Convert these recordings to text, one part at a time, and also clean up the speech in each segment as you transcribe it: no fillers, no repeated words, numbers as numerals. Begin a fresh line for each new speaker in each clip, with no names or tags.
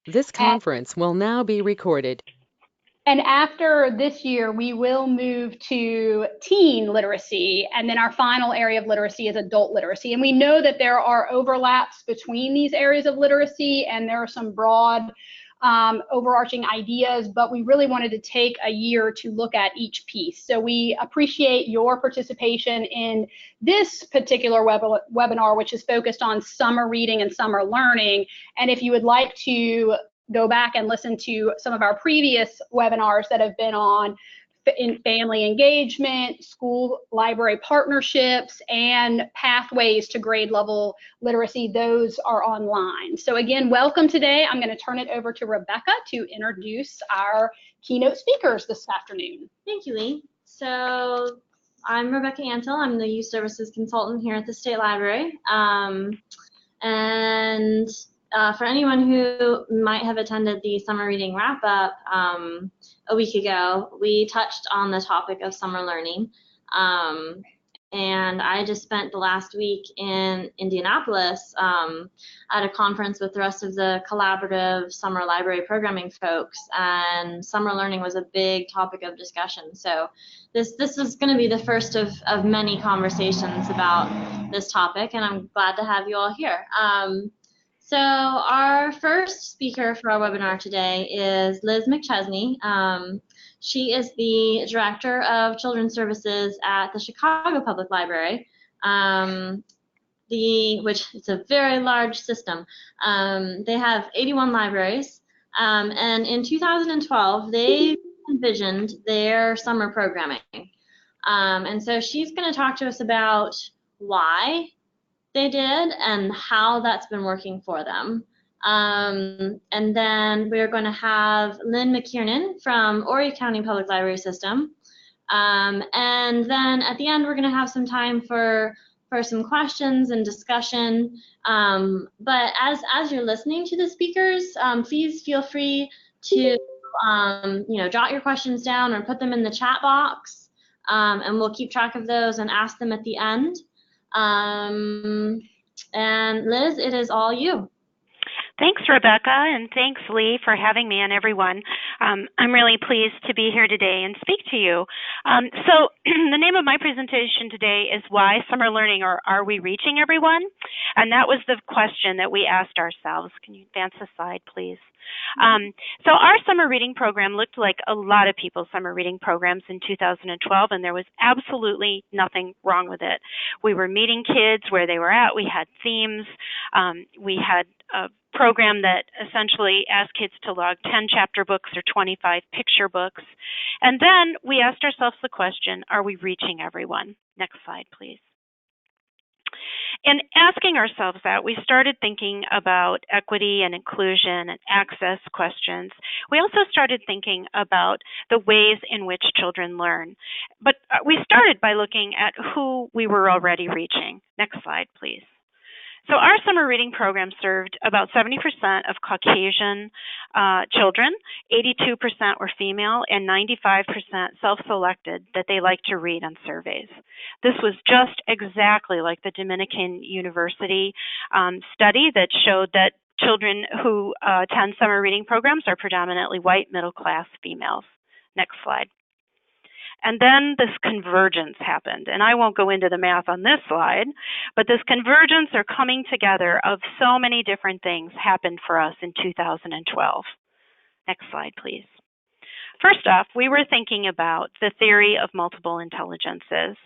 This conference will now be recorded.
And after this year, we will move to teen literacy, and then our final area of literacy is adult literacy. And we know that there are overlaps between these areas of literacy, and there are some broad overarching ideas, but we really wanted to take a year to look at each piece. So we appreciate your participation in this particular webinar, which is focused on summer reading and summer learning. And if you would like to go back and listen to some of our previous webinars that have been on in family engagement, school library partnerships, and pathways to grade level literacy, those are online. So again, welcome today. I'm going to turn it over to Rebecca to introduce our keynote speakers this afternoon.
Thank you, Lee. So I'm Rebecca Antle. I'm the Youth Services Consultant here at the State Library. For anyone who might have attended the summer reading wrap-up a week ago, we touched on the topic of summer learning. And I just spent the last week in Indianapolis at a conference with the rest of the collaborative summer library programming folks, and summer learning was a big topic of discussion. So this is going to be the first of many conversations about this topic, and I'm glad to have you all here. So our first speaker for our webinar today is Liz McChesney. She is the Director of Children's Services at the Chicago Public Library, which is a very large system. They have 81 libraries, and in 2012, they envisioned their summer programming. And so she's going to talk to us about why they did and how that's been working for them. And then we're going to have Lynn McKiernan from Horry County Public Library System. And then at the end, we're going to have some time for some questions and discussion. But as you're listening to the speakers, please feel free to jot your questions down or put them in the chat box, and we'll keep track of those and ask them at the end. And Liz, it is all you.
Thanks, Rebecca, and thanks, Lee, for having me, and everyone. I'm really pleased to be here today and speak to you. So the name of my presentation today is Why Summer Learning, or Are We Reaching Everyone? And that was the question that we asked ourselves. Can you advance the slide, please? So our summer reading program looked like a lot of people's summer reading programs in 2012, and there was absolutely nothing wrong with it. We were meeting kids where they were at. We had themes. We had a program that essentially asked kids to log 10 chapter books or 25 picture books. And then we asked ourselves the question, are we reaching everyone? Next slide, please. In asking ourselves that, we started thinking about equity and inclusion and access questions. We also started thinking about the ways in which children learn. But we started by looking at who we were already reaching. Next slide, please. So our summer reading program served about 70% of Caucasian children, 82% were female, and 95% self-selected that they like to read on surveys. This was just exactly like the Dominican University study that showed that children who attend summer reading programs are predominantly white, middle-class females. Next slide. And then this convergence happened. And I won't go into the math on this slide, but this convergence or coming together of so many different things happened for us in 2012. Next slide, please. First off, we were thinking about the theory of multiple intelligences.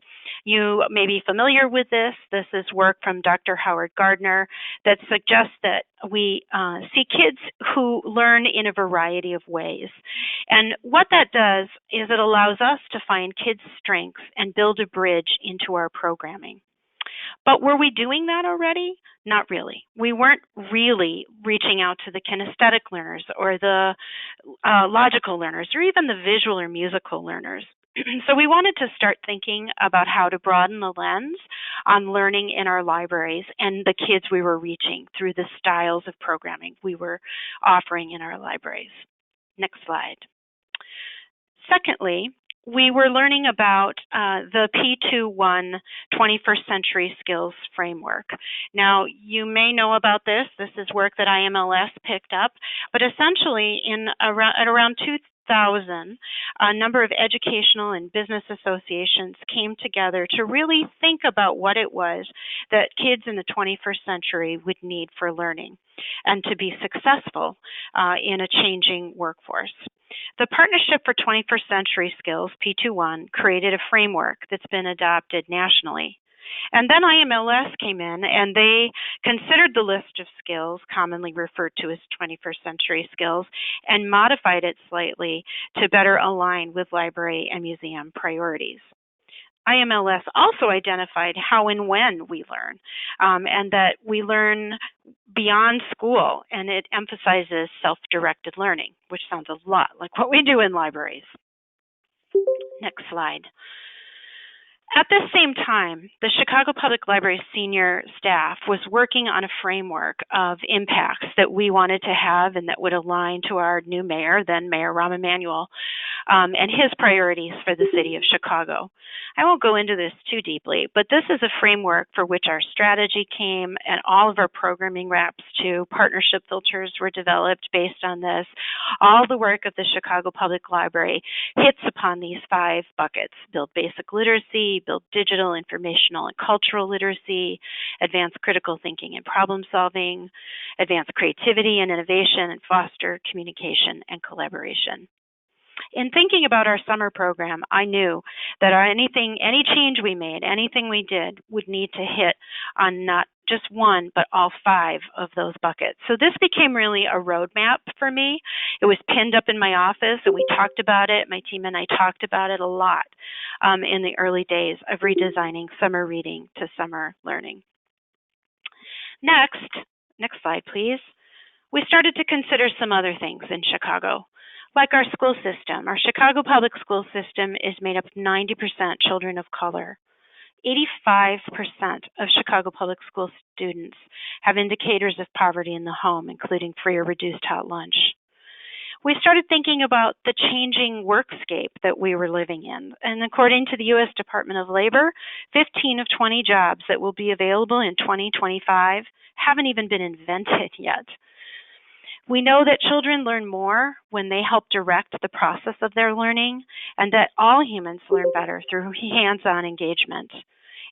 You may be familiar with this. This is work from Dr. Howard Gardner that suggests that we see kids who learn in a variety of ways. And what that does is it allows us to find kids' strengths and build a bridge into our programming. But were we doing that already? Not really. We weren't really reaching out to the kinesthetic learners or the logical learners or even the visual or musical learners. So we wanted to start thinking about how to broaden the lens on learning in our libraries and the kids we were reaching through the styles of programming we were offering in our libraries. Next slide. Secondly, we were learning about the P21 21st Century Skills Framework. Now, you may know about this. This is work that IMLS picked up, but essentially at around 2000, a number of educational and business associations came together to really think about what it was that kids in the 21st century would need for learning and to be successful in a changing workforce. The Partnership for 21st Century Skills, P21, created a framework that's been adopted nationally. And then IMLS came in and they considered the list of skills, commonly referred to as 21st century skills, and modified it slightly to better align with library and museum priorities. IMLS also identified how and when we learn, and that we learn beyond school, and it emphasizes self-directed learning, which sounds a lot like what we do in libraries. Next slide. At the same time, the Chicago Public Library senior staff was working on a framework of impacts that we wanted to have and that would align to our new mayor, then Mayor Rahm Emanuel, and his priorities for the city of Chicago. I won't go into this too deeply, but this is a framework for which our strategy came and all of our programming wraps to partnership filters were developed based on this. All the work of the Chicago Public Library hits upon these 5 buckets: build basic literacy, build digital, informational, and cultural literacy, advance critical thinking and problem solving, advance creativity and innovation, and foster communication and collaboration. In thinking about our summer program, I knew that any change we made, anything we did, would need to hit on not just one, but all 5 of those buckets. So this became really a roadmap for me. It was pinned up in my office, and we talked about it. My team and I talked about it a lot in the early days of redesigning summer reading to summer learning. Next slide, please. We started to consider some other things in Chicago. Like our school system, our Chicago public school system is made up of 90% children of color. 85% of Chicago public school students have indicators of poverty in the home, including free or reduced hot lunch. We started thinking about the changing workscape that we were living in. And according to the U.S. Department of Labor, 15 of 20 jobs that will be available in 2025 haven't even been invented yet. We know that children learn more when they help direct the process of their learning, and that all humans learn better through hands-on engagement.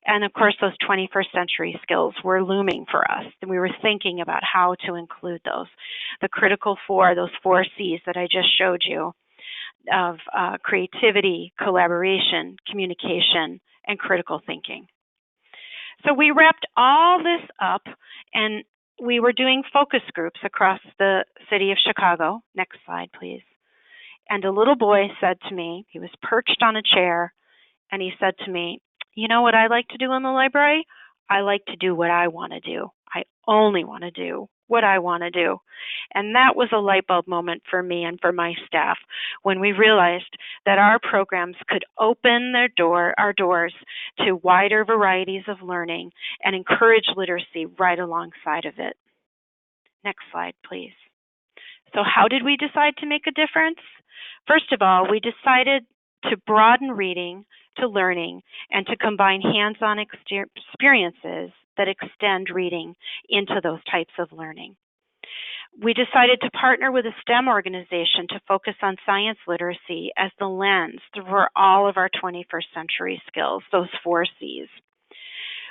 And of course, those 21st century skills were looming for us, and we were thinking about how to include those. The critical 4, those 4 C's that I just showed you, of creativity, collaboration, communication, and critical thinking. So we wrapped all this up, and we were doing focus groups across the city of Chicago. Next slide, please. And a little boy said to me, he was perched on a chair, and he said to me, "You know what I like to do in the library? I like to do what I want to do. I only want to do what I want to do." And that was a light bulb moment for me and for my staff when we realized that our programs could open our doors to wider varieties of learning and encourage literacy right alongside of it. Next slide, please. So how did we decide to make a difference? First of all, we decided to broaden reading to learning and to combine hands-on experiences that extend reading into those types of learning. We decided to partner with a STEM organization to focus on science literacy as the lens for all of our 21st century skills, those 4 C's.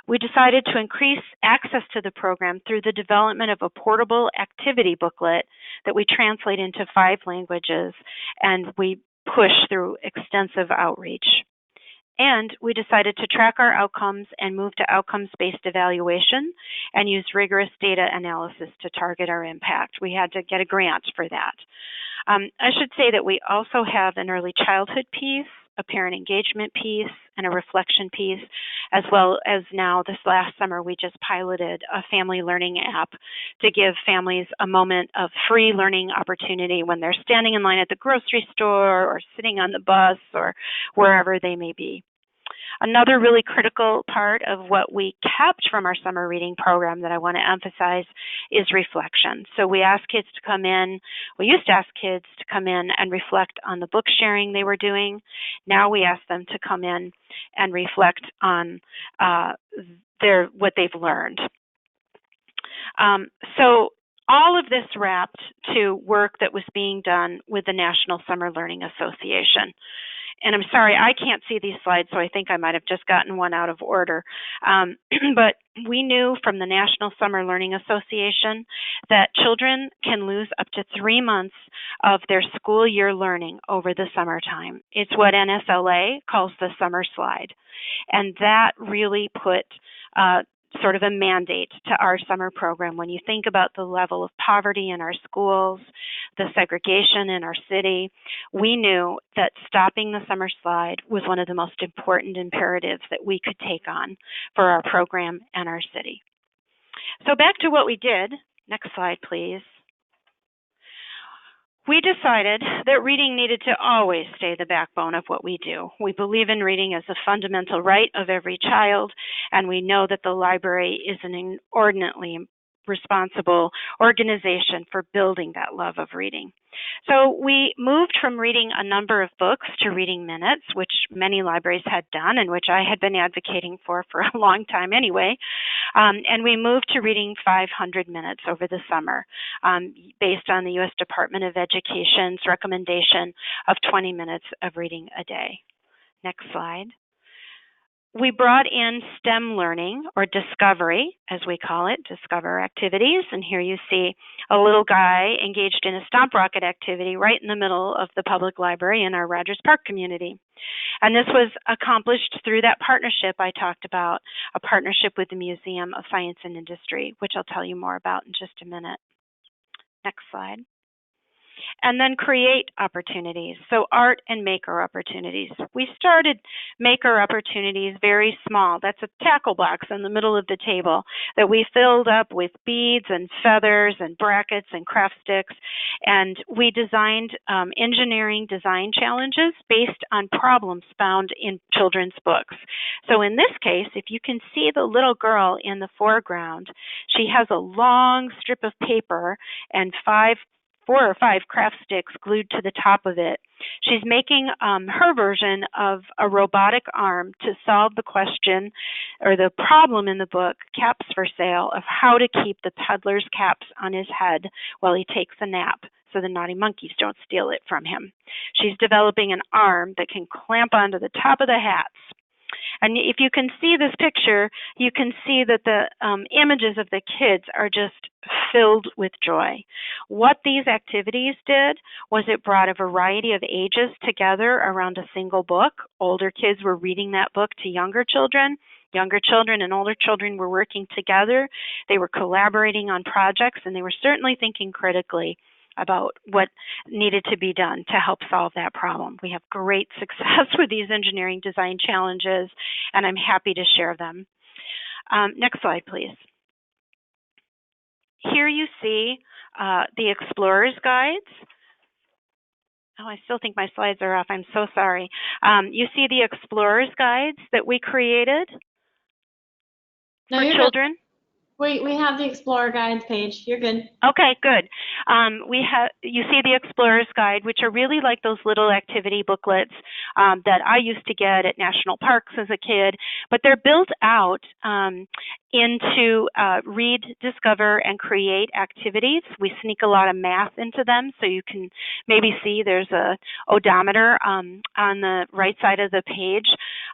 We decided to increase access to the program through the development of a portable activity booklet that we translate into 5 languages, and we push through extensive outreach. And we decided to track our outcomes and move to outcomes-based evaluation and use rigorous data analysis to target our impact. We had to get a grant for that. I should say that we also have an early childhood piece, a parent engagement piece, and a reflection piece, as well as now this last summer we just piloted a family learning app to give families a moment of free learning opportunity when they're standing in line at the grocery store or sitting on the bus or wherever they may be. Another really critical part of what we kept from our summer reading program that I want to emphasize is reflection. So we used to ask kids to come in and reflect on the book sharing they were doing. Now we ask them to come in and reflect on what they've learned. So all of this wrapped to work that was being done with the National Summer Learning Association. And I'm sorry, I can't see these slides, so I think I might have just gotten one out of order. But we knew from the National Summer Learning Association that children can lose up to 3 months of their school year learning over the summertime. It's what NSLA calls the summer slide. And that really put sort of a mandate to our summer program. When you think about the level of poverty in our schools, the segregation in our city, we knew that stopping the summer slide was one of the most important imperatives that we could take on for our program and our city. So back to what we did. Next slide, please. We decided that reading needed to always stay the backbone of what we do. We believe in reading as a fundamental right of every child, and we know that the library is an inordinately responsible organization for building that love of reading. So we moved from reading a number of books to reading minutes, which many libraries had done and which I had been advocating for a long time anyway. And we moved to reading 500 minutes over the summer based on the U.S. Department of Education's recommendation of 20 minutes of reading a day. Next slide. We brought in STEM learning, or discovery, as we call it, discover activities. And here you see a little guy engaged in a stomp rocket activity right in the middle of the public library in our Rogers Park community. And this was accomplished through that partnership I talked about, a partnership with the Museum of Science and Industry, which I'll tell you more about in just a minute. Next slide. And then create opportunities, so art and maker opportunities. We started maker opportunities very small. That's a tackle box in the middle of the table that we filled up with beads and feathers and brackets and craft sticks. And we designed engineering design challenges based on problems found in children's books. So in this case, if you can see the little girl in the foreground, she has a long strip of paper and 4 or 5 craft sticks glued to the top of it. She's making her version of a robotic arm to solve the question or the problem in the book, Caps for Sale, of how to keep the peddler's caps on his head while he takes a nap so the naughty monkeys don't steal it from him. She's developing an arm that can clamp onto the top of the hats. And if you can see this picture, you can see that the images of the kids are just filled with joy. What these activities did was it brought a variety of ages together around a single book. Older kids were reading that book to younger children. Younger children and older children were working together. They were collaborating on projects, and they were certainly thinking critically about what needed to be done to help solve that problem. We have great success with these engineering design challenges, and I'm happy to share them. Next slide, please. Here you see the Explorer's Guides. Oh, I still think my slides are off. I'm so sorry. You see the Explorer's Guides that we created for children?
We have the Explorer Guides page. You're good.
Okay, good. You see the Explorer's Guide, which are really like those little activity booklets that I used to get at national parks as a kid, but they're built out into read, discover, and create activities. We sneak a lot of math into them, so you can maybe see there's a odometer on the right side of the page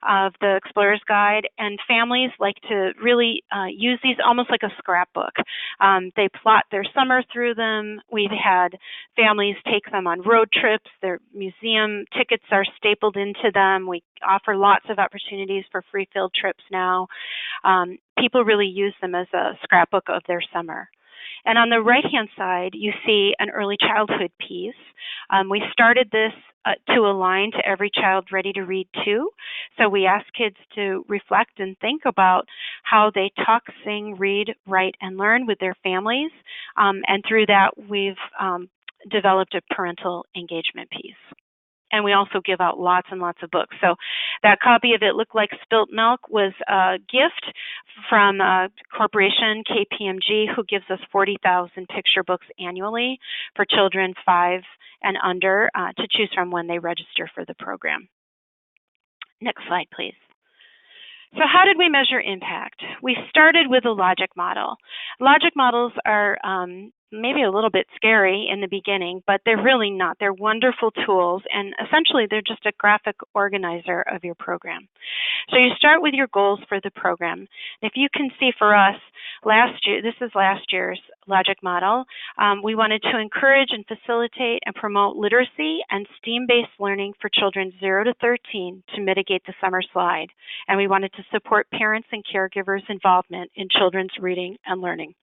of the Explorer's Guide, and families like to really use these almost like a scrapbook. They plot their summer through them. We've had families take them on road trips. Their museum tickets are stapled into them. We offer lots of opportunities for free field trips now. People really use them as a scrapbook of their summer. And on the right-hand side, you see an early childhood piece. We started this to align to Every Child Ready to Read Too. So we ask kids to reflect and think about how they talk, sing, read, write, and learn with their families. And through that, we've developed a parental engagement piece. and we also give out lots and lots of books. So that copy of It Looked Like Spilt Milk was a gift from a corporation, KPMG, who gives us 40,000 picture books annually for children 5 and under to choose from when they register for the program. Next slide, please. So how did we measure impact? We started with a logic model. Logic models are maybe a little bit scary in the beginning, but they're really not. They're wonderful tools, and essentially they're just a graphic organizer of your program. So you start with your goals for the program. If you can see for us, last year, this is last year's logic model, we wanted to encourage and facilitate and promote literacy and STEAM-based learning for children 0 to 13 to mitigate the summer slide. And we wanted to support parents and caregivers' involvement in children's reading and learning.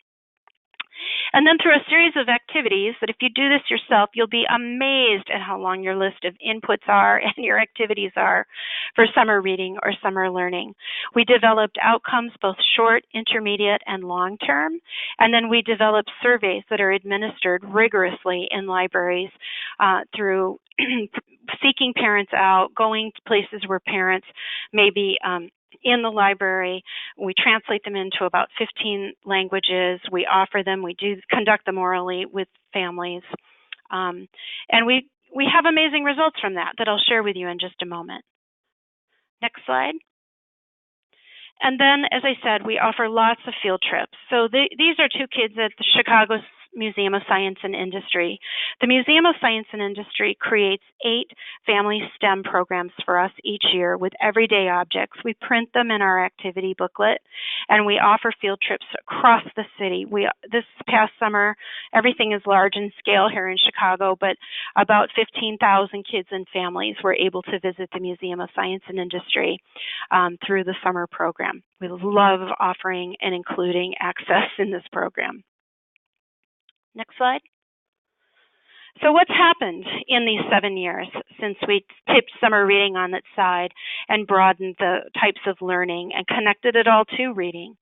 And then through a series of activities that if you do this yourself, you'll be amazed at how long your list of inputs are and your activities are for summer reading or summer learning. We developed outcomes both short, intermediate, and long term. And then we developed surveys that are administered rigorously in libraries through seeking parents out, going to places where parents may be in the library. We translate them into about 15 languages. We offer them, we do conduct them orally with families. And we have amazing results from that I'll share with you in just a moment. Next slide. And then, as I said, we offer lots of field trips. So these are 2 kids at the Chicago Museum of Science and Industry. The Museum of Science and Industry creates 8 family STEM programs for us each year with everyday objects. We print them in our activity booklet, and we offer field trips across the city. This past summer, everything is large in scale here in Chicago, but about 15,000 kids and families were able to visit the Museum of Science and Industry through the summer program. We love offering and including access in this program. Next slide. So what's happened in these 7 years since we tipped summer reading on its side and broadened the types of learning and connected it all to reading?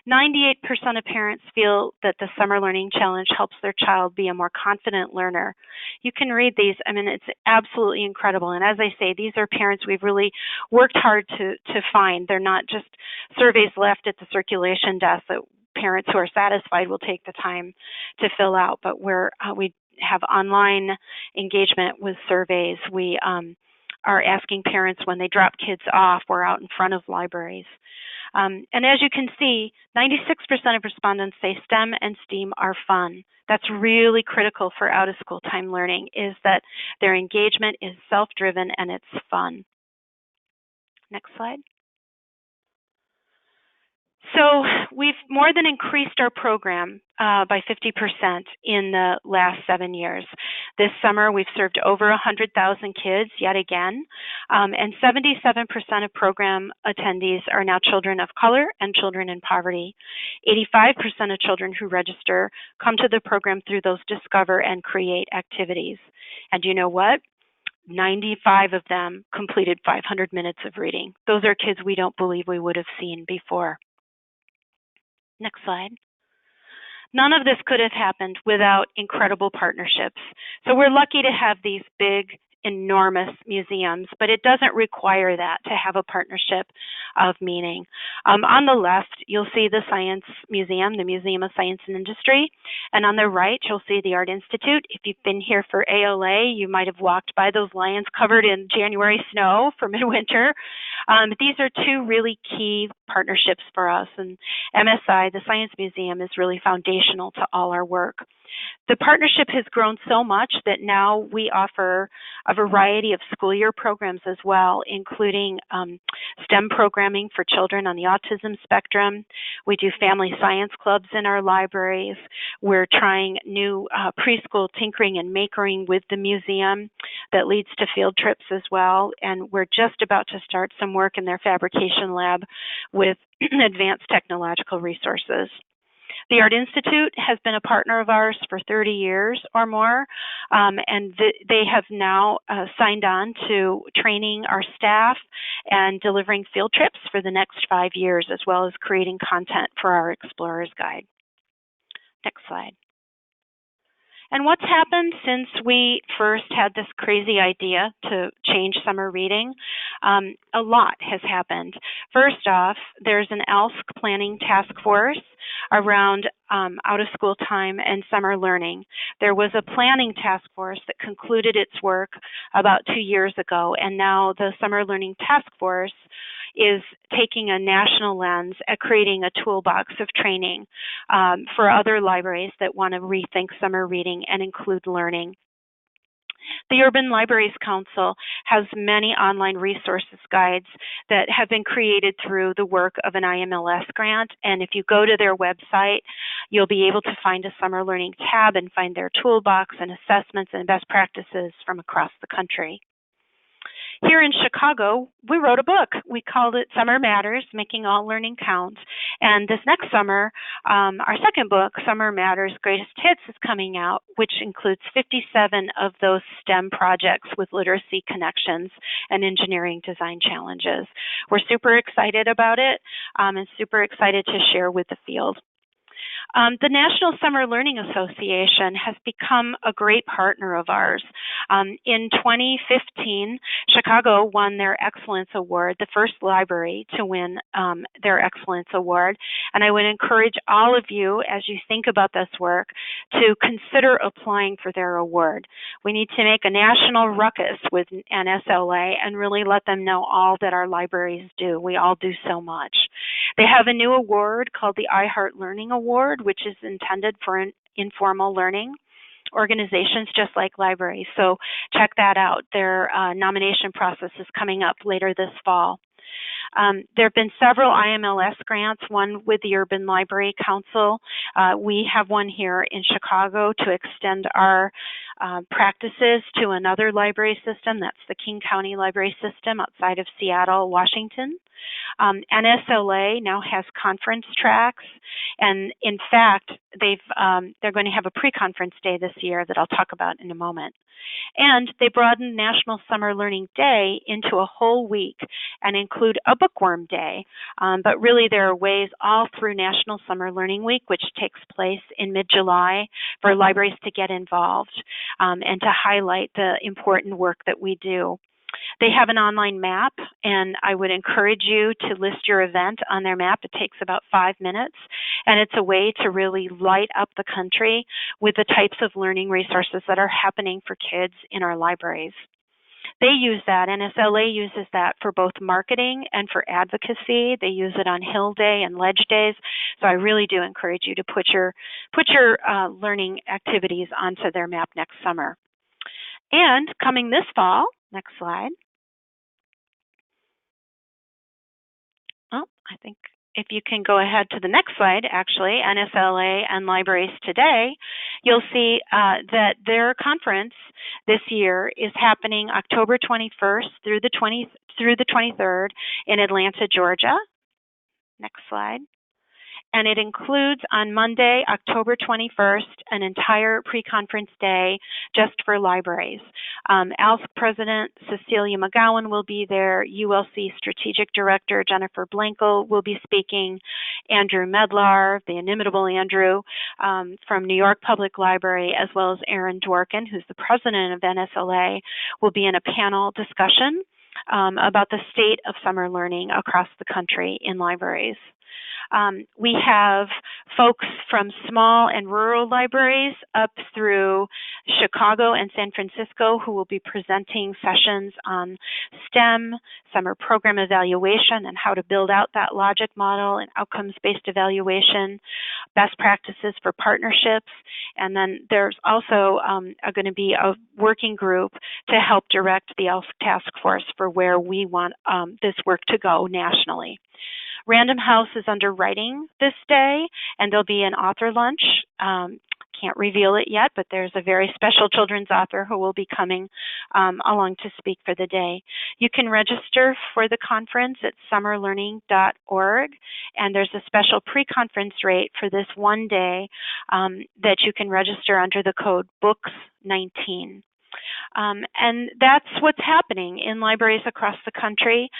98% of parents feel that the Summer Learning Challenge helps their child be a more confident learner. You can read these. I mean, it's absolutely incredible. And as I say, these are parents we've really worked hard to find. They're not just surveys left at the circulation desk that parents who are satisfied will take the time to fill out, but we have online engagement with surveys. We are asking parents when they drop kids off. We're out in front of libraries. And as you can see, 96% of respondents say STEM and STEAM are fun. That's really critical for out-of-school time learning, is that their engagement is self-driven and it's fun. Next slide. So we've more than increased our program by 50% in the last 7 years. This summer, we've served over 100,000 kids yet again, and 77% of program attendees are now children of color and children in poverty. 85% of children who register come to the program through those Discover and Create activities. And you know what? 95 of them completed 500 minutes of reading. Those are kids we don't believe we would have seen before. Next slide. None of this could have happened without incredible partnerships. So we're lucky to have these big, enormous museums, but it doesn't require that to have a partnership of meaning. On the left, you'll see the Science Museum, the Museum of Science and Industry, and on the right, you'll see the Art Institute. If you've been here for ALA, you might have walked by those lions covered in January snow for midwinter. These are 2 really key partnerships for us, and MSI, the Science Museum, is really foundational to all our work. The partnership has grown so much that now we offer a variety of school year programs as well, including STEM programming for children on the autism spectrum. We do family science clubs in our libraries. We're trying new preschool tinkering and makering with the museum that leads to field trips as well. And we're just about to start some work in their fabrication lab with advanced technological resources. The Art Institute has been a partner of ours for 30 years or more, and they have now signed on to training our staff and delivering field trips for the next 5 years, as well as creating content for our Explorer's Guide. Next slide. And what's happened since we first had this crazy idea to change summer reading? A lot has happened. First off, there's an ELSC planning task force around out-of-school time and summer learning. There was a planning task force that concluded its work about 2 years ago, and now the Summer Learning Task Force is taking a national lens at creating a toolbox of training for other libraries that want to rethink summer reading and include learning. The Urban Libraries Council has many online resources guides that have been created through the work of an Imls grant, and if you go to their website, you'll be able to find a summer learning tab and find their toolbox and assessments and best practices from across the country. Here in Chicago, we wrote a book. We called it Summer Matters, Making All Learning Count. And this next summer, our second book, Summer Matters Greatest Hits, is coming out, which includes 57 of those STEM projects with literacy connections and engineering design challenges. We're super excited about it and super excited to share with the field. The National Summer Learning Association has become a great partner of ours. In 2015, Chicago won their Excellence Award, the first library to win their Excellence Award. And I would encourage all of you, as you think about this work, to consider applying for their award. We need to make a national ruckus with NSLA and really let them know all that our libraries do. We all do so much. They have a new award called the iHeart Learning Award, which is intended for informal learning organizations just like libraries. So check that out. Their nomination process is coming up later this fall. There have been several IMLS grants, one with the Urban Library Council. We have one here in Chicago to extend our practices to another library system. That's the King County Library System outside of Seattle, Washington. NSLA now has conference tracks, and in fact, they're going to have a pre-conference day this year that I'll talk about in a moment. And they broadened National Summer Learning Day into a whole week and include a bookworm day. But really there are ways all through National Summer Learning Week, which takes place in mid-July, for libraries to get involved and to highlight the important work that we do. They have an online map, and I would encourage you to list your event on their map. It takes about 5 minutes, and it's a way to really light up the country with the types of learning resources that are happening for kids in our libraries. They use that, NSLA uses that for both marketing and for advocacy. They use it on Hill Day and Ledge Days, so I really do encourage you to put your learning activities onto their map next summer. And coming this fall, next slide. Oh, I think if you can go ahead to the next slide, actually, NSLA and Libraries Today, you'll see that their conference this year is happening October 21st through the 23rd in Atlanta, Georgia. Next slide. And it includes on Monday, October 21st, an entire pre-conference day just for libraries. ALSC President Cecilia McGowan will be there. ULC Strategic Director Jennifer Blankel will be speaking. Andrew Medlar, the inimitable Andrew, from New York Public Library, as well as Aaron Dworkin, who's the president of NSLA, will be in a panel discussion about the state of summer learning across the country in libraries. We have folks from small and rural libraries up through Chicago and San Francisco who will be presenting sessions on STEM, summer program evaluation, and how to build out that logic model and outcomes-based evaluation, best practices for partnerships, and then there's also going to be a working group to help direct the ELSC task force for where we want this work to go nationally. Random House is underwriting this day, and there'll be an author lunch. Can't reveal it yet, but there's a very special children's author who will be coming along to speak for the day. You can register for the conference at summerlearning.org, and there's a special pre-conference rate for this one day that you can register under the code BOOKS19. And that's what's happening in libraries across the country.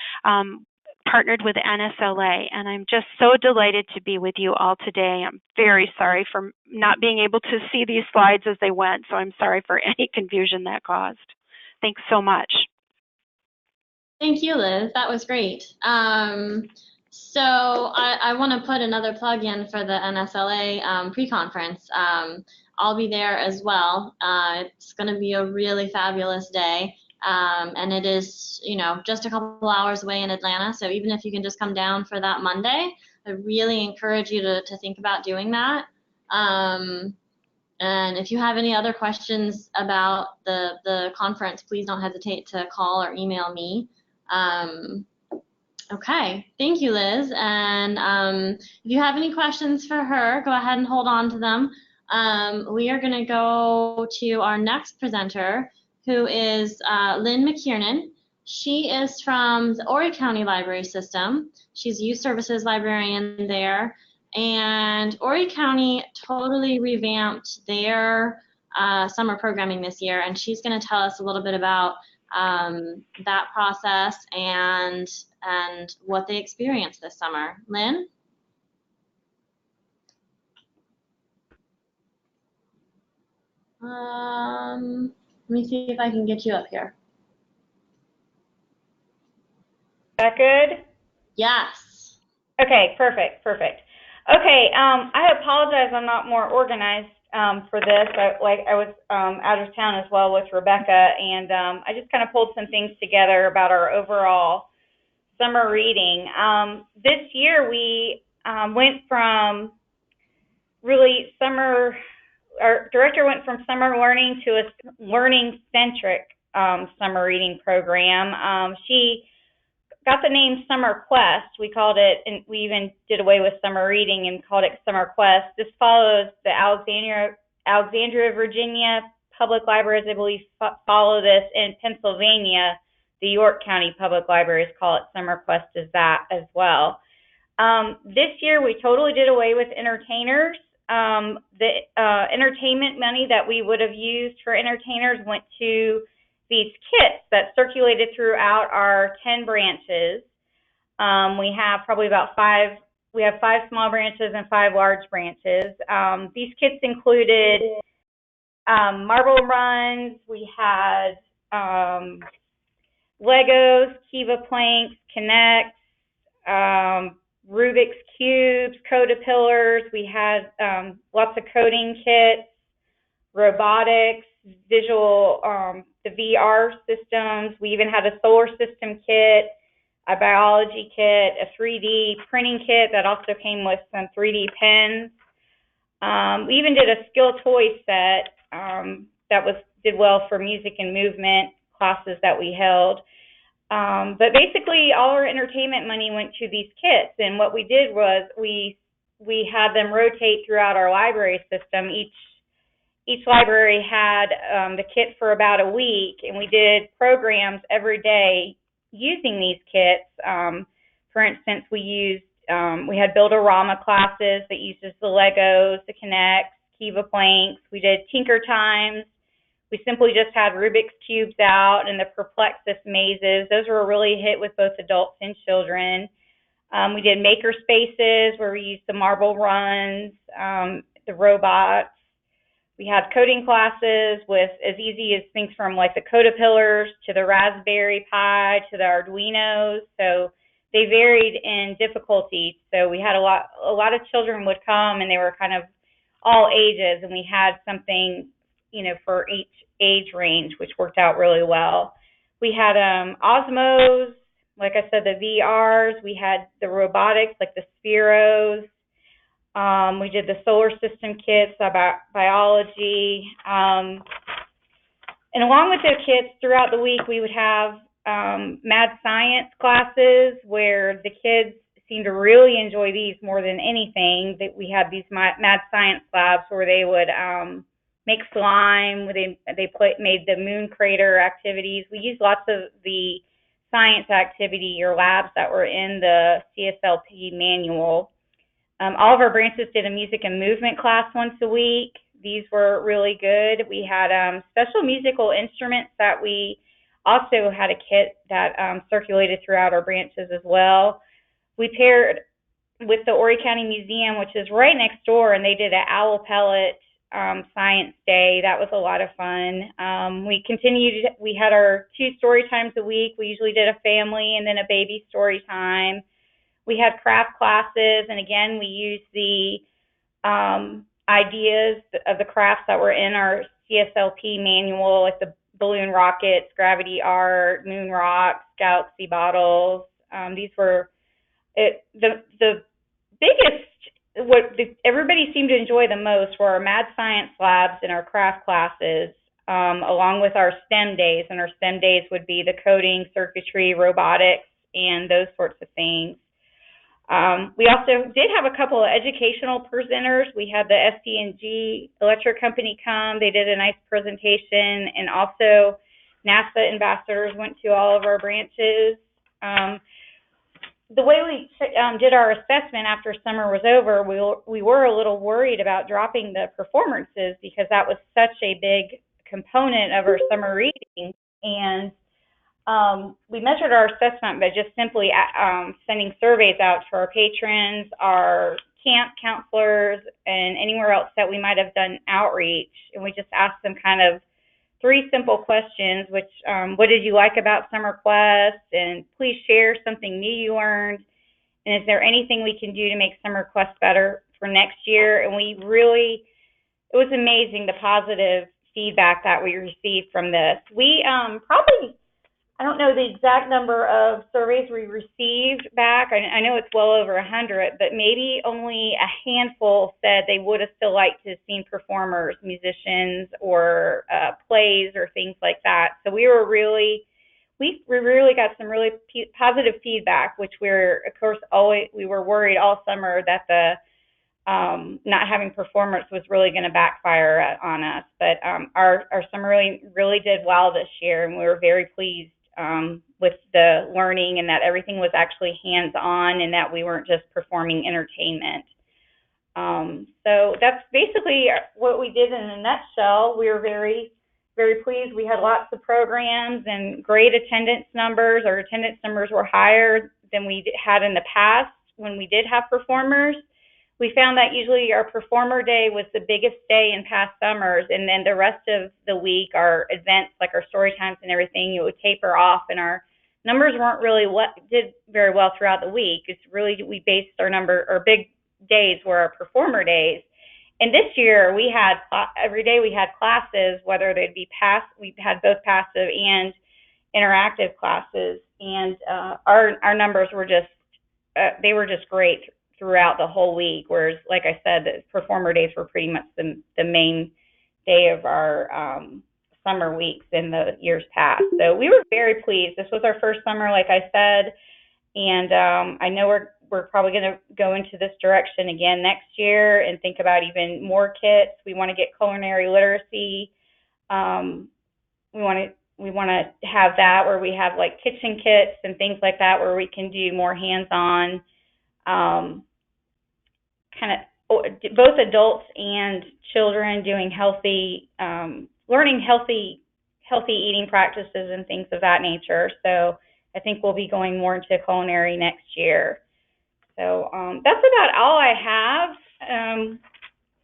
partnered with NSLA, and I'm just so delighted to be with you all today. I'm very sorry for not being able to see these slides as they went, so I'm sorry for any confusion that caused. Thanks so much.
Thank you, Liz. That was great. So I want to put another plug in for the NSLA pre-conference. I'll be there as well. It's going to be a really fabulous day. And it is, just a couple hours away in Atlanta. So even if you can just come down for that Monday, I really encourage you to think about doing that. And if you have any other questions about the conference, please don't hesitate to call or email me. Okay, thank you, Liz. And if you have any questions for her, go ahead and hold on to them. We are going to go to our next presenter, who is Lynn McKiernan. She is from the Horry County Library System. She's Youth Services Librarian there. And Horry County totally revamped their summer programming this year, and she's going to tell us a little bit about that process and what they experienced this summer. Lynn? Let me see if I can get you up here.
Is that good?
Yes.
Okay, perfect. Okay, I apologize I'm not more organized for this. I was out of town as well with Rebecca, and I just kind of pulled some things together about our overall summer reading. This year we went from really summer, our director went from summer learning to a learning-centric summer reading program. She got the name Summer Quest. We called it, and we even did away with summer reading and called it Summer Quest. This follows the Alexandria, Virginia Public Libraries, I believe, follow this. In Pennsylvania, the York County Public Libraries call it Summer Quest as that as well. This year, we totally did away with entertainers. The entertainment money that we would have used for entertainers went to these kits that circulated throughout our 10 branches. We have probably about 5 small branches and 5 large branches. These kits included marble runs. We had Legos, Kiva planks, Connects, Rubik's Cubes, Codapillars. We had lots of coding kits, robotics, visual, the VR systems. We even had a solar system kit, a biology kit, a 3D printing kit that also came with some 3D pens. We even did a skill toy set that did well for music and movement classes that we held. But basically, all our entertainment money went to these kits, and what we did was we had them rotate throughout our library system. Each library had the kit for about a week, and we did programs every day using these kits. For instance, we had Build-A-Rama classes that uses the Legos, the Connects, Kiva planks. We did Tinker Times. We simply just had Rubik's Cubes out and the Perplexus mazes. Those were a really hit with both adults and children. We did Maker Spaces, where we used the marble runs, the robots. We had coding classes with as easy as things from like the Codapillars to the Raspberry Pi to the Arduinos. So they varied in difficulty. So we had a lot of children would come, and they were kind of all ages, and we had something, for each age range, which worked out really well. We had Osmos, like I said, the VRs. We had the robotics, like the Spheros. We did the solar system kits about biology. And along with the kits, throughout the week, we would have mad science classes where the kids seemed to really enjoy these more than anything. We had these mad science labs where they would make slime. They made the moon crater activities. We used lots of the science activity or labs that were in the CSLP manual. All of our branches did a music and movement class once a week. These were really good. We had special musical instruments that we also had a kit that circulated throughout our branches as well. We paired with the Horry County Museum, which is right next door, and they did an owl pellet science day. That was a lot of fun. We had our 2 story times a week. We usually did a family and then a baby story time. We had craft classes, and again, we used the ideas of the crafts that were in our CSLP manual, like the balloon rockets, gravity art, moon rocks, galaxy bottles. These were the biggest, everybody seemed to enjoy the most were our mad science labs and our craft classes, along with our STEM days. And our STEM days would be the coding, circuitry, robotics, and those sorts of things. We also did have a couple of educational presenters. We had the SDNG Electric Company come. They did a nice presentation, and also NASA ambassadors went to all of our branches. The way we did our assessment after summer was over, we were a little worried about dropping the performances because that was such a big component of our summer reading. And we measured our assessment by just simply sending surveys out to our patrons, our camp counselors, and anywhere else that we might have done outreach. And we just asked them kind of 3 simple questions, which what did you like about Summer Quest? And please share something new you learned. And is there anything we can do to make Summer Quest better for next year? And it was amazing the positive feedback that we received from this. We I don't know the exact number of surveys we received back. I know it's well over 100, but maybe only a handful said they would have still liked to have seen performers, musicians, or plays or things like that. So we really got some really positive feedback, which we were worried all summer that the not having performance was really going to backfire on us. But our summer really did well this year, and we were very pleased with the learning, and that everything was actually hands-on and that we weren't just performing entertainment. So that's basically what we did in a nutshell. We were very, very pleased. We had lots of programs and great attendance numbers. Our attendance numbers were higher than we had in the past when we did have performers. We found that usually our performer day was the biggest day in past summers, and then the rest of the week, our events like our story times and everything, it would taper off, and our numbers weren't really did very well throughout the week. It's really, we based our big days were our performer days. And this year we had every day we had classes, whether they'd be we had both passive and interactive classes, and our numbers were they were just great throughout the whole week, whereas, like I said, the performer days were pretty much the main day of our summer weeks in the years past. So we were very pleased. This was our first summer, like I said, and I know we're probably going to go into this direction again next year and think about even more kits. We want to get culinary literacy. We want to have that where we have like kitchen kits and things like that, where we can do more hands-on, kind of both adults and children doing healthy, learning healthy eating practices and things of that nature. So I think we'll be going more into culinary next year. So that's about all I have.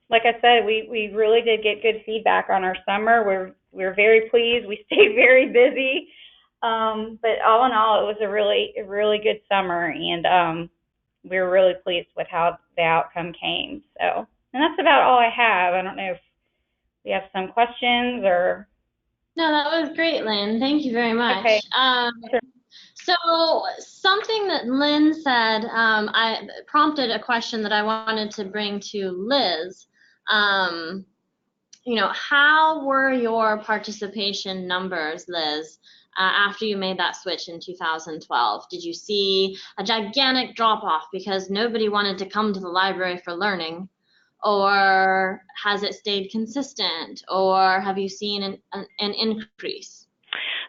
Like I said, we really did get good feedback on our summer. We're very pleased. We stayed very busy. But all in all, it was a really good summer, and we were really pleased with how the outcome came. So, and that's about all I have. I don't know if we have some questions or.
No, that was great, Lynn. Thank you very much.
Okay. Sure.
So something that Lynn said, I prompted a question that I wanted to bring to Liz. How were your participation numbers, Liz, after you made that switch in 2012? Did you see a gigantic drop-off because nobody wanted to come to the library for learning? Or has it stayed consistent? Or have you seen an increase?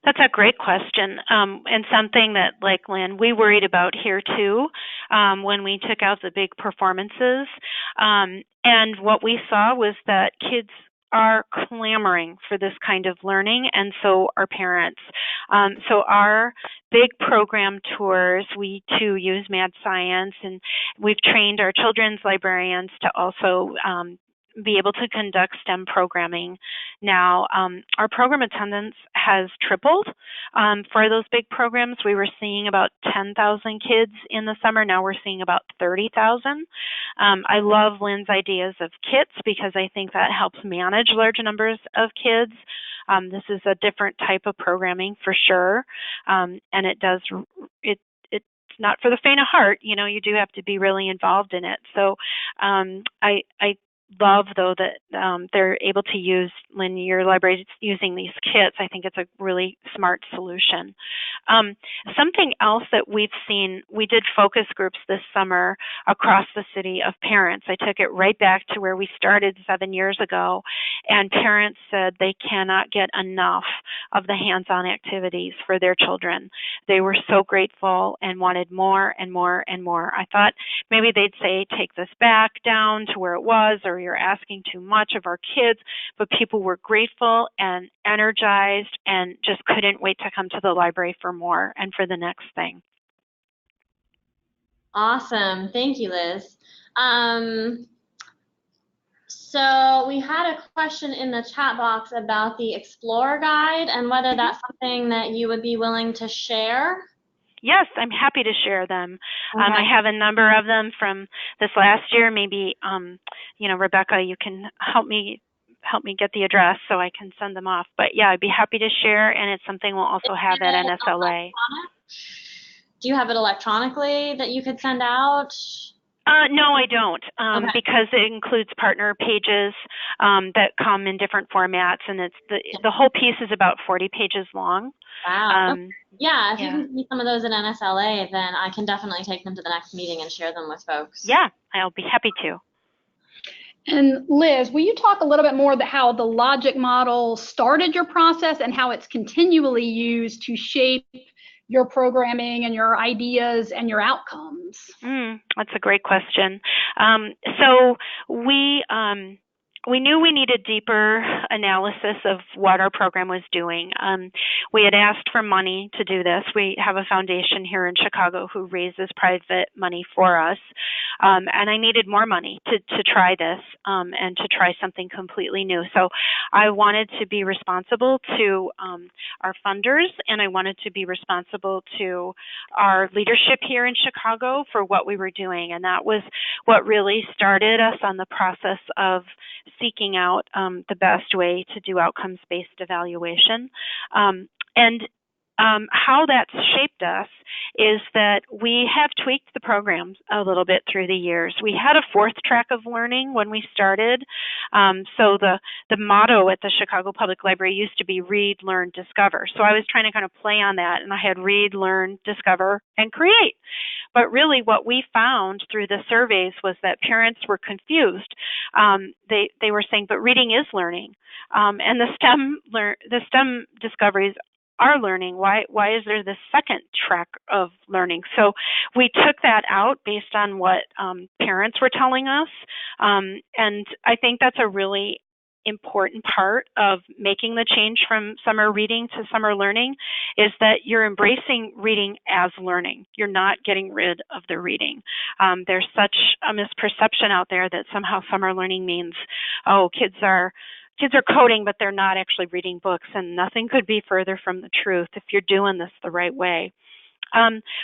That's a great question, and something that, like Lynn, we worried about here too when we took out the big performances. And what we saw was that kids are clamoring for this kind of learning, and so are parents. So our big program tours, we too use Mad Science, and we've trained our children's librarians to also be able to conduct STEM programming. Now, our program attendance has tripled. For those big programs, we were seeing about 10,000 kids in the summer. Now we're seeing about 30,000. I love Lynn's ideas of kits because I think that helps manage large numbers of kids. This is a different type of programming for sure, and it's not for the faint of heart. You know, you do have to be really involved in it. So I love, though, that they're able to use, Lynn, your library using these kits. I think it's a really smart solution. Something else that we've seen, we did focus groups this summer across the city of parents. I took it right back to where we started 7 years ago, and parents said they cannot get enough of the hands-on activities for their children. They were so grateful and wanted more and more and more. I thought maybe they'd say, take this back down to where it was, or you're asking too much of our kids, but people were grateful and energized and just couldn't wait to come to the library for more and for the next thing.
Awesome. Thank you, Liz. So we had a question in the chat box about the Explore Guide and whether that's something that you would be willing to share.
Yes, I'm happy to share them.
Okay.
I have a number of them from this last year. Maybe, Rebecca, you can help me get the address so I can send them off. But yeah, I'd be happy to share, and it's something we'll also have at NSLA.
Do you have it electronically that you could send out?
No, I don't,
Okay.
because it includes partner pages that come in different formats, and it's the whole piece is about 40 pages long.
Wow. Yeah, if you can give me some of those at NSLA, then I can definitely take them to the next meeting and share them with folks.
Yeah, I'll be happy to.
And Liz, will you talk a little bit more about how the logic model started your process and how it's continually used to shape your programming and your ideas and your outcomes?
That's a great question. So we knew we needed deeper analysis of what our program was doing. We had asked for money to do this. We have a foundation here in Chicago who raises private money for us, and I needed more money to try this and to try something completely new. So I wanted to be responsible to our funders, and I wanted to be responsible to our leadership here in Chicago for what we were doing, and that was what really started us on the process of seeking out the best way to do outcomes-based evaluation. How that's shaped us is that we have tweaked the programs a little bit through the years. We had a fourth track of learning when we started. So the motto at the Chicago Public Library used to be read, learn, discover. So I was trying to kind of play on that, and I had read, learn, discover, and create. But really what we found through the surveys was that parents were confused. They were saying, but reading is learning. And the STEM discoveries are learning. Why is there this second track of learning? So we took that out based on what parents were telling us. And I think that's a really important part of making the change from summer reading to summer learning is that you're embracing reading as learning. You're not getting rid of the reading. There's such a misperception out there that somehow summer learning means, oh, kids are coding, but they're not actually reading books, and nothing could be further from the truth if you're doing this the right way.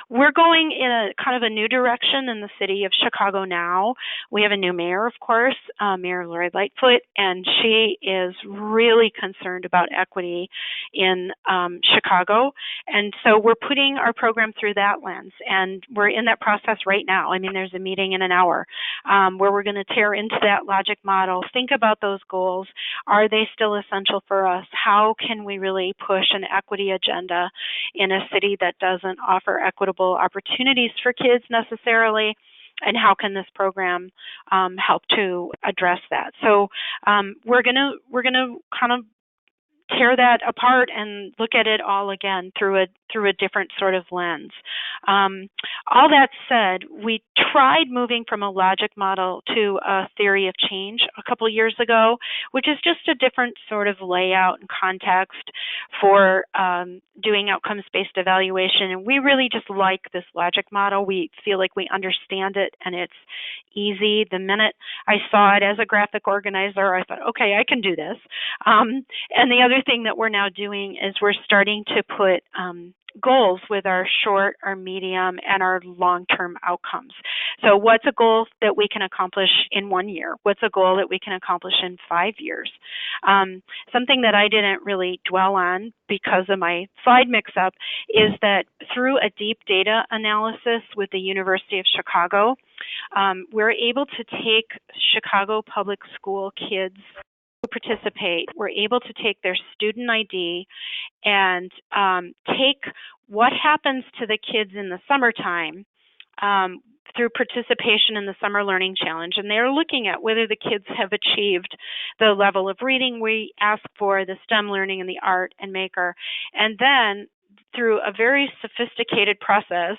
We're going in a kind of a new direction in the city of Chicago now. We have a new mayor, of course, Mayor Lori Lightfoot, and she is really concerned about equity in Chicago. And so we're putting our program through that lens, and we're in that process right now. I mean, there's a meeting in an hour where we're going to tear into that logic model, think about those goals. Are they still essential for us? How can we really push an equity agenda in a city that doesn't offer equitable opportunities for kids necessarily, and how can this program help to address that? So we're gonna kind of tear that apart and look at it all again through through a different sort of lens. All that said, we tried moving from a logic model to a theory of change a couple years ago, which is just a different sort of layout and context for doing outcomes-based evaluation. And we really just like this logic model. We feel like we understand it and it's easy. The minute I saw it as a graphic organizer, I thought, okay, I can do this. And the other thing that we're now doing is we're starting to put goals with our short, our medium, and our long-term outcomes. So what's a goal that we can accomplish in 1 year? What's a goal that we can accomplish in 5 years? Something that I didn't really dwell on because of my slide mix-up is that through a deep data analysis with the University of Chicago, we're able to take Chicago public school kids who participate. We're able to take their student ID and take what happens to the kids in the summertime through participation in the Summer Learning Challenge. And they're looking at whether the kids have achieved the level of reading we ask for, the STEM learning, and the art and maker. And then through a very sophisticated process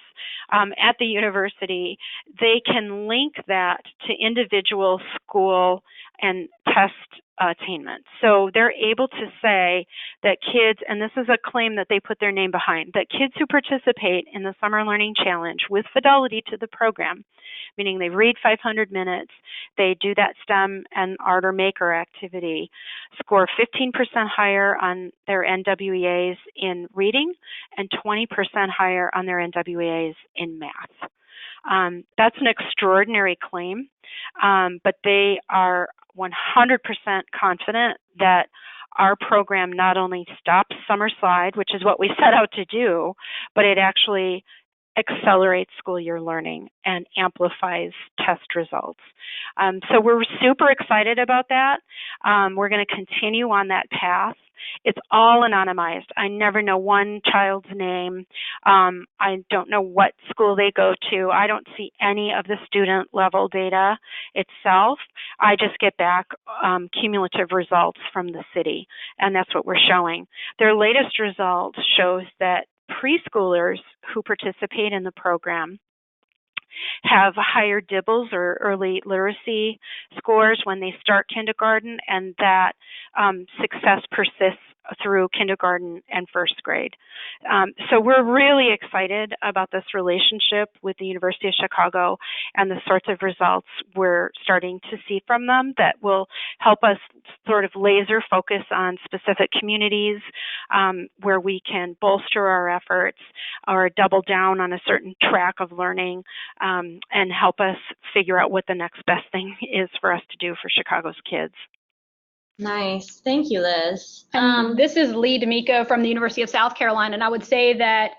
at the university, they can link that to individual school and test attainment. So they're able to say that kids, and this is a claim that they put their name behind, that kids who participate in the Summer Learning Challenge with fidelity to the program, meaning they read 500 minutes, they do that STEM and art or maker activity, score 15% higher on their NWEAs in reading and 20% higher on their NWEAs in math. That's an extraordinary claim, but they are 100% confident that our program not only stops summer slide, which is what we set out to do, but it actually accelerates school year learning and amplifies test results. So we're super excited about that. We're going to continue on that path. It's all anonymized. I never know one child's name. I don't know what school they go to. I don't see any of the student level data itself. I just get back cumulative results from the city, and that's what we're showing. Their latest result shows that preschoolers who participate in the program have higher DIBELS or early literacy scores when they start kindergarten, and that success persists through kindergarten and first grade. So we're really excited about this relationship with the University of Chicago and the sorts of results we're starting to see from them that will help us sort of laser focus on specific communities where we can bolster our efforts or double down on a certain track of learning and help us figure out what the next best thing is for us to do for Chicago's kids.
Nice. Thank you, Liz.
This is Lee D'Amico from the University of South Carolina, and I would say that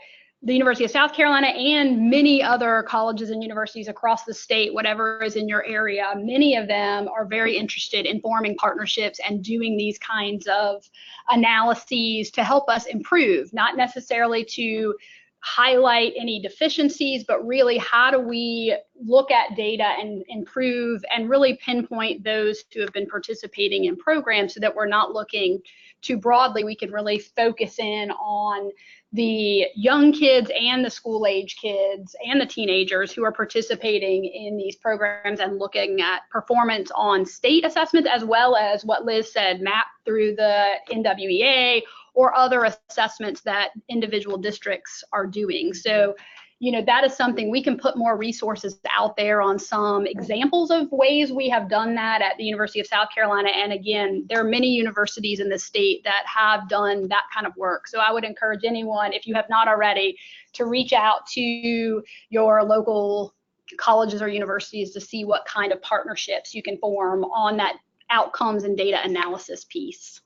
the University of South Carolina and many other colleges and universities across the state, whatever is in your area, many of them are very interested in forming partnerships and doing these kinds of analyses to help us improve, not necessarily to highlight any deficiencies, but really how do we look at data and improve and really pinpoint those who have been participating in programs so that we're not looking too broadly. We can really focus in on the young kids and the school age kids and the teenagers who are participating in these programs and looking at performance on state assessments, as well as what Liz said, mapped through the NWEA or other assessments that individual districts are doing. So, you know, that is something we can put more resources out there on some examples of ways we have done that at the University of South Carolina. And again, there are many universities in the state that have done that kind of work. So I would encourage anyone, if you have not already, to reach out to your local colleges or universities to see what kind of partnerships you can form on that outcomes and data analysis piece.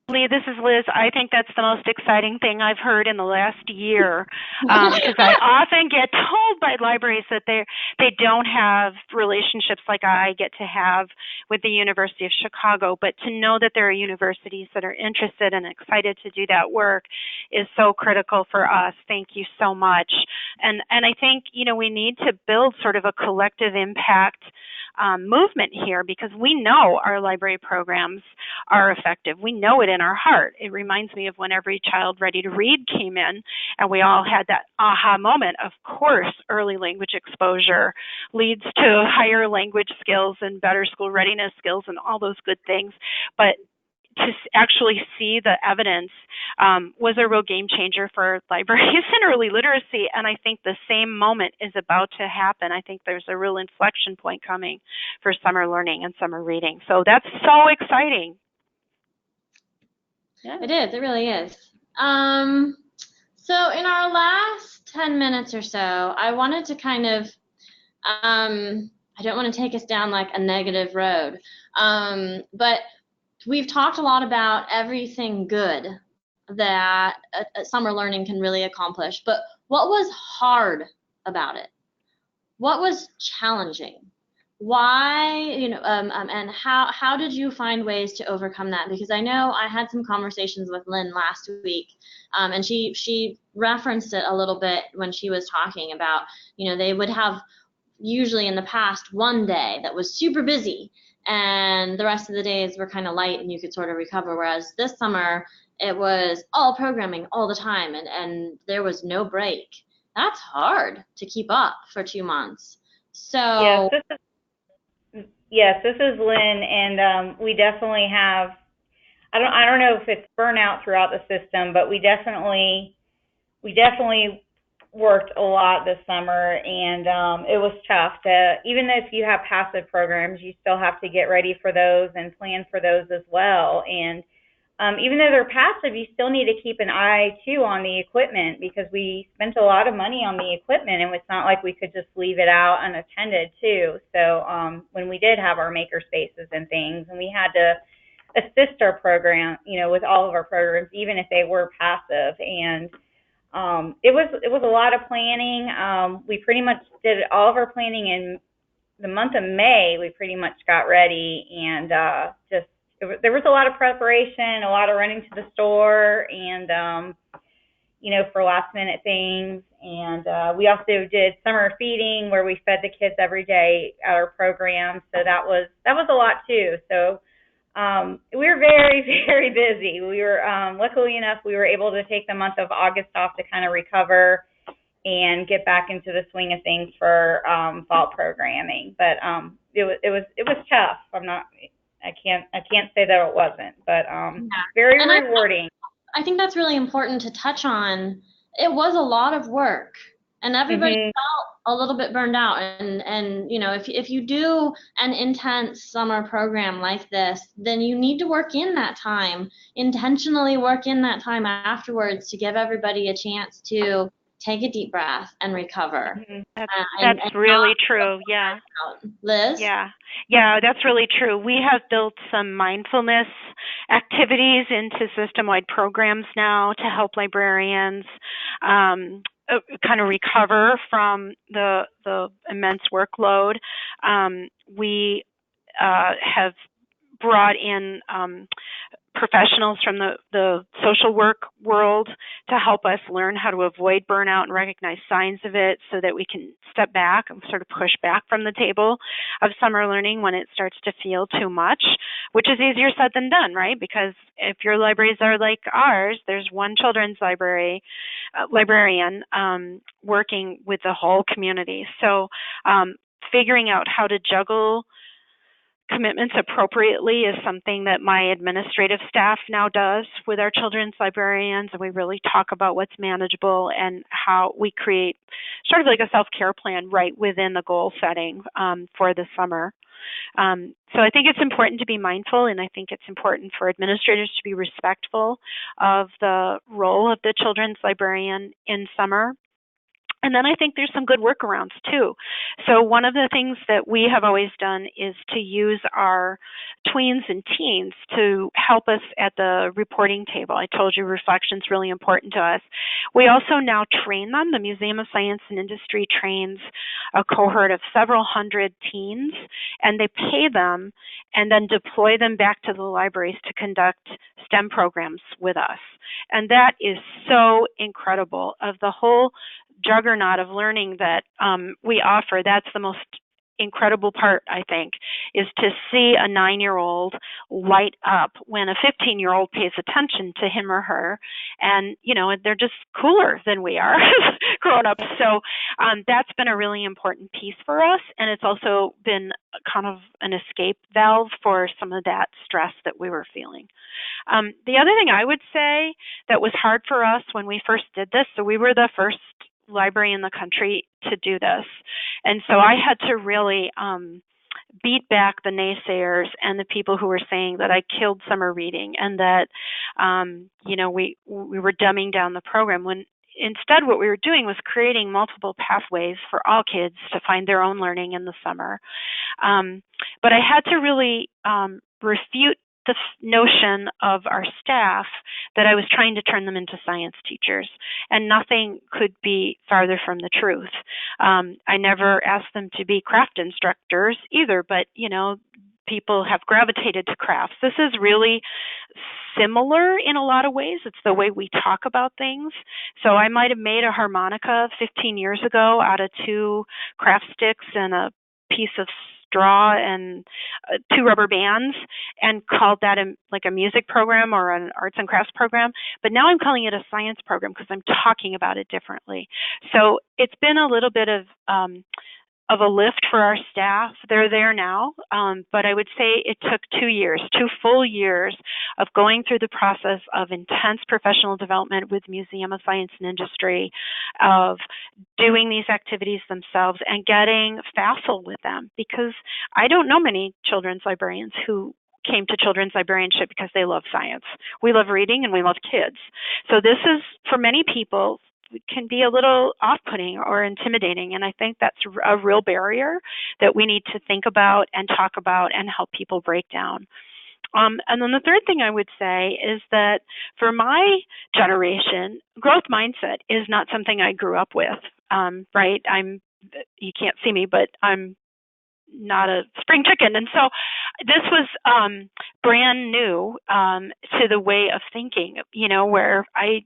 Lee, this is Liz. I think that's the most exciting thing I've heard in the last year, because I often get told by libraries that they don't have relationships like I get to have with the University of Chicago, but to know that there are universities that are interested and excited to do that work is so critical for us. Thank you so much. And I think, you know, we need to build sort of a collective impact movement here, because we know our library programs are effective. We know it in our heart. It reminds me of when Every Child Ready to Read came in, and we all had that aha moment. Of course, early language exposure leads to higher language skills and better school readiness skills and all those good things. But to actually see the evidence was a real game changer for libraries and early literacy. And I think the same moment is about to happen. I think there's a real inflection point coming for summer learning and summer reading. So that's so exciting.
Yeah, it is. It really is. So in our last 10 minutes or so, I wanted to kind of, I don't want to take us down like a negative road, but we've talked a lot about everything good that summer learning can really accomplish, but what was hard about it? What was challenging? Why, and how did you find ways to overcome that? Because I know I had some conversations with Lynn last week, and she referenced it a little bit when she was talking about, they would have usually in the past one day that was super busy, and the rest of the days were kind of light and you could sort of recover, whereas this summer it was all programming all the time and there was no break. That's hard to keep up for 2 months. So
yes, this is Lynn, and we definitely have, I don't know if it's burnout throughout the system, but we definitely worked a lot this summer, and it was tough to, even if you have passive programs, you still have to get ready for those and plan for those as well. And even though they're passive, you still need to keep an eye too on the equipment, because we spent a lot of money on the equipment, and it's not like we could just leave it out unattended too. So when we did have our maker spaces and things, and we had to assist our program, with all of our programs, even if they were passive. And it was a lot of planning. We pretty much did all of our planning in the month of May. We pretty much got ready, and there was a lot of preparation, a lot of running to the store, and for last minute things. And we also did summer feeding, where we fed the kids every day at our program. So that was a lot too. So we were very, very busy. We were, luckily enough, we were able to take the month of August off to kind of recover and get back into the swing of things for fall programming. But it was tough. I can't say that it wasn't, but very rewarding.
I think that's really important to touch on. It was a lot of work, and everybody felt a little bit burned out. And if you do an intense summer program like this, then you need to work in that time, intentionally work in that time afterwards to give everybody a chance to take a deep breath and recover.
That's really true. Yeah.
Liz?
Yeah, that's really true. We have built some mindfulness activities into system-wide programs now to help librarians kind of recover from the immense workload. We have brought in professionals from the social work world to help us learn how to avoid burnout and recognize signs of it, so that we can step back and sort of push back from the table of summer learning when it starts to feel too much, which is easier said than done, right? Because if your libraries are like ours, there's one children's librarian working with the whole community. So figuring out how to juggle commitments appropriately is something that my administrative staff now does with our children's librarians, and we really talk about what's manageable and how we create sort of like a self-care plan right within the goal setting for the summer. So I think it's important to be mindful, and I think it's important for administrators to be respectful of the role of the children's librarian in summer. And then I think there's some good workarounds too. So one of the things that we have always done is to use our tweens and teens to help us at the reporting table. I told you reflection's really important to us. We also now train them. The Museum of Science and Industry trains a cohort of several hundred teens, and they pay them and then deploy them back to the libraries to conduct STEM programs with us. And that is so incredible. Of the whole juggernaut of learning that we offer, that's the most incredible part, I think, is to see a 9-year-old light up when a 15-year-old pays attention to him or her, and they're just cooler than we are grown-ups. So that's been a really important piece for us, and it's also been kind of an escape valve for some of that stress that we were feeling. The other thing I would say that was hard for us when we first did this, so we were the first library in the country to do this, and so I had to really beat back the naysayers and the people who were saying that I killed summer reading and that we were dumbing down the program, when instead what we were doing was creating multiple pathways for all kids to find their own learning in the summer. But I had to really refute the notion of our staff that I was trying to turn them into science teachers, and nothing could be farther from the truth. I never asked them to be craft instructors either, but people have gravitated to crafts. This is really similar in a lot of ways. It's the way we talk about things. So I might have made a harmonica 15 years ago out of 2 craft sticks and a piece of straw and 2 rubber bands and called that like a music program or an arts and crafts program. But now I'm calling it a science program because I'm talking about it differently. So it's been a little bit of a lift for our staff. They're there now, but I would say it took 2 years, 2 full years of going through the process of intense professional development with Museum of Science and Industry, of doing these activities themselves and getting facile with them, because I don't know many children's librarians who came to children's librarianship because they love science. We love reading and we love kids. So this is, for many people, can be a little off-putting or intimidating, and I think that's a real barrier that we need to think about and talk about and help people break down. And then the third thing I would say is that for my generation, growth mindset is not something I grew up with, right? You can't see me, but I'm not a spring chicken. And so this was brand new to the way of thinking, where I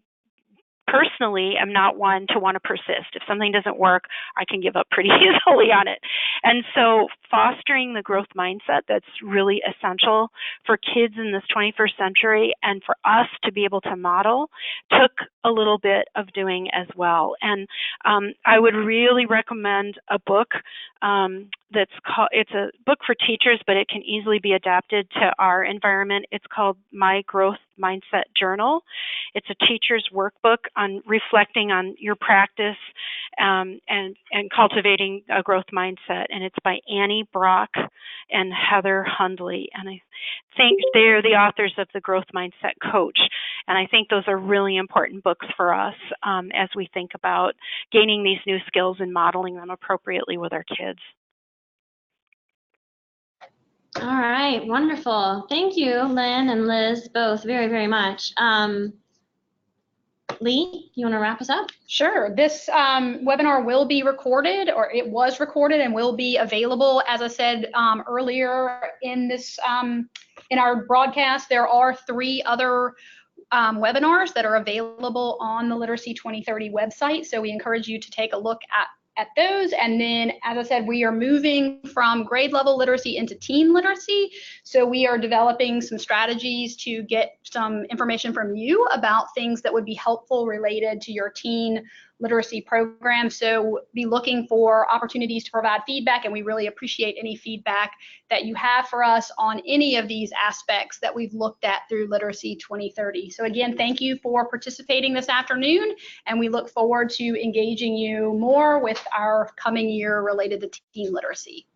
personally am not one to want to persist. If something doesn't work, I can give up pretty easily on it. And so fostering the growth mindset that's really essential for kids in this 21st century and for us to be able to model took a little bit of doing as well. And I would really recommend a book it's a book for teachers, but it can easily be adapted to our environment. It's called My Growth Mindset Journal. It's a teacher's workbook on reflecting on your practice and cultivating a growth mindset. And it's by Annie Brock and Heather Hundley. And I think they're the authors of The Growth Mindset Coach. And I think those are really important books for us as we think about gaining these new skills and modeling them appropriately with our kids.
All right, wonderful. Thank you, Lynn and Liz, both very, very much. Lee, you want to wrap us up?
Sure. This webinar will be recorded, or it was recorded and will be available. As I said earlier in this in our broadcast, there are 3 other webinars that are available on the Literacy 2030 website. So we encourage you to take a look at those. And then, as I said, we are moving from grade level literacy into teen literacy. So we are developing some strategies to get some information from you about things that would be helpful related to your teen literacy program. So be looking for opportunities to provide feedback, and we really appreciate any feedback that you have for us on any of these aspects that we've looked at through Literacy 2030. So again, thank you for participating this afternoon, and we look forward to engaging you more with our coming year related to teen literacy.